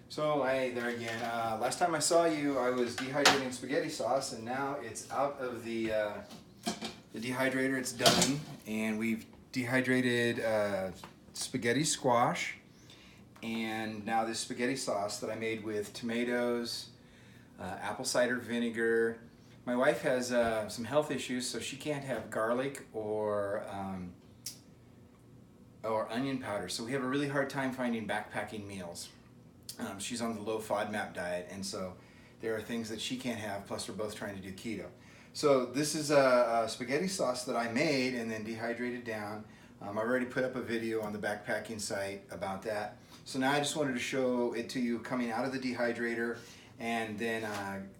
So, hey there again. Last time I saw you, I was dehydrating spaghetti sauce, and now it's out of the dehydrator. It's done, and we've dehydrated spaghetti squash, and now this spaghetti sauce that I made with tomatoes, apple cider vinegar. My wife has some health issues, so she can't have garlic or onion powder, so we have a really hard time finding backpacking meals. She's on the low FODMAP diet, and so there are things that she can't have, plus we're both trying to do keto. So this is a spaghetti sauce that I made and then dehydrated down. I've already put up a video on the backpacking site about that. So now I just wanted to show it to you coming out of the dehydrator and then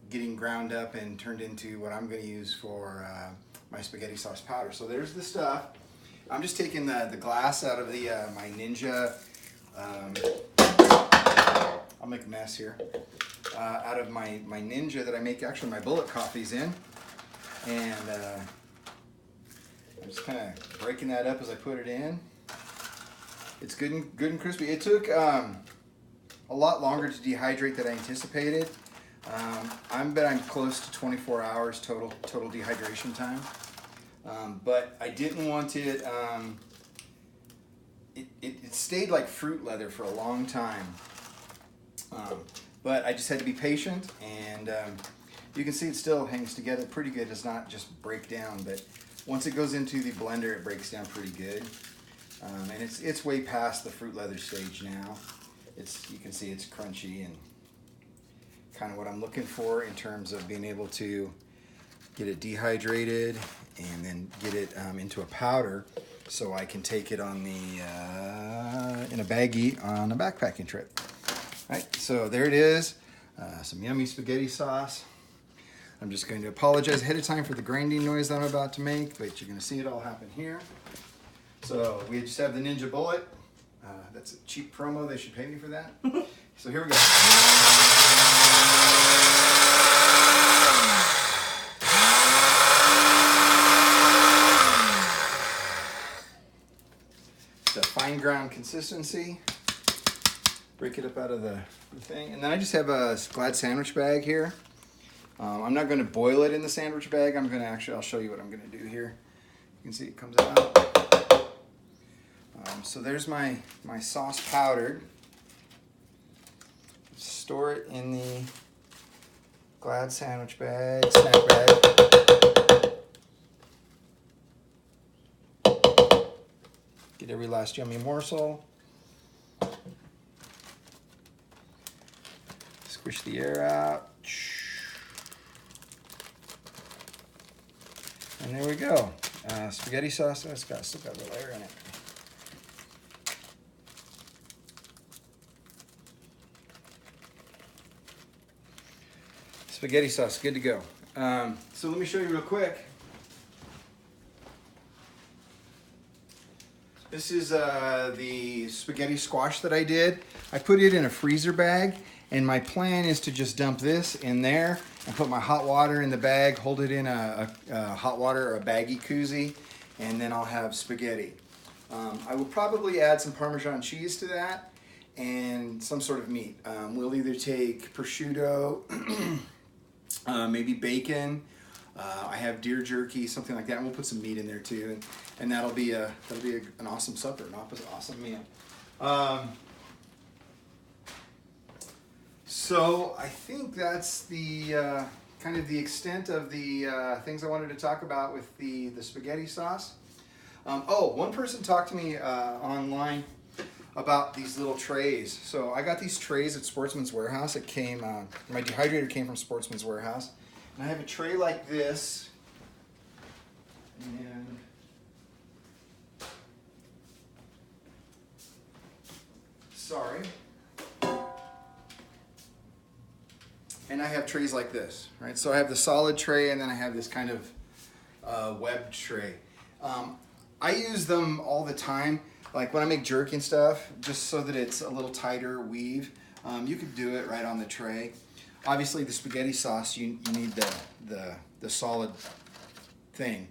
getting ground up and turned into what I'm going to use for my spaghetti sauce powder. So there's the stuff. I'm just taking the glass out of the my Ninja. I'll make a mess here. Out of my Ninja that I make actually my bullet coffees in, and I'm just kind of breaking that up as I put it in. It's good and crispy. It took a lot longer to dehydrate than I anticipated. I'm close to 24 hours total dehydration time. But I didn't want it. It stayed like fruit leather for a long time. But I just had to be patient, and you can see it still hangs together pretty good. It does not just break down, but once it goes into the blender, it breaks down pretty good. And it's way past the fruit leather stage now. You can see it's crunchy and kind of what I'm looking for in terms of being able to get it dehydrated and then get it into a powder, so I can take it on in a baggie on a backpacking trip. Right, so there it is, some yummy spaghetti sauce. I'm just going to apologize ahead of time for the grinding noise that I'm about to make, but you're going to see it all happen here. So we just have the Ninja Bullet. That's a cheap promo. They should pay me for that. So here we go. It's a fine ground consistency. Break it up out of the thing. And then I just have a Glad sandwich bag here. I'm not going to boil it in the sandwich bag. I'll show you what I'm going to do here. You can see it comes out. So there's my sauce powdered. Store it in the Glad sandwich bag, snack bag. Get every last yummy morsel. Squish the air out. And there we go. Spaghetti sauce. It's still got a little air in it. Spaghetti sauce, good to go. So let me show you real quick. This is the spaghetti squash that I did. I put it in a freezer bag, and my plan is to just dump this in there and put my hot water in the bag, hold it in a hot water or a baggy koozie, and then I'll have spaghetti. I will probably add some Parmesan cheese to that and some sort of meat. We'll either take prosciutto, maybe bacon. I have deer jerky, something like that, and we'll put some meat in there too, and that'll be an awesome supper, an awesome meal. So I think that's the kind of the extent of the things I wanted to talk about with the spaghetti sauce. One person talked to me online about these little trays. So I got these trays at Sportsman's Warehouse. It came, my dehydrator came from Sportsman's Warehouse. And I have a tray like this. And sorry. And I have trays like this, right? So I have the solid tray, and then I have this kind of webbed tray. I use them all the time, like when I make jerky and stuff, just so that it's a little tighter weave. You could do it right on the tray. Obviously, the spaghetti sauce, you need the solid thing.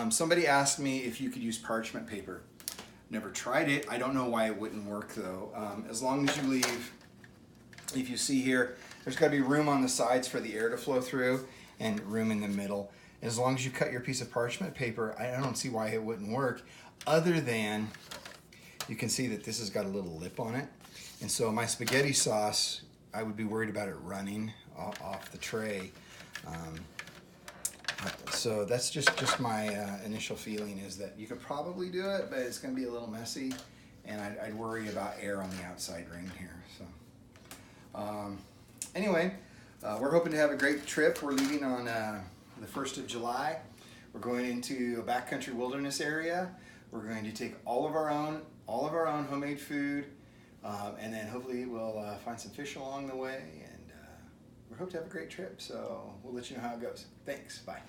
Somebody asked me if you could use parchment paper. Never tried it. I don't know why it wouldn't work though. As long as you leave If you see here, there's got to be room on the sides for the air to flow through and room in the middle. As long as you cut your piece of parchment paper, I don't see why it wouldn't work, other than you can see that this has got a little lip on it. And so my spaghetti sauce, I would be worried about it running off the tray. So that's just my initial feeling, is that you could probably do it, but it's going to be a little messy, and I'd worry about air on the outside ring here. So anyway, we're hoping to have a great trip. We're leaving on the 1st of July. We're going into a backcountry wilderness area. We're going to take all of our own homemade food, and then hopefully we'll find some fish along the way, and we hope to have a great trip. So we'll let you know how it goes. Thanks. Bye.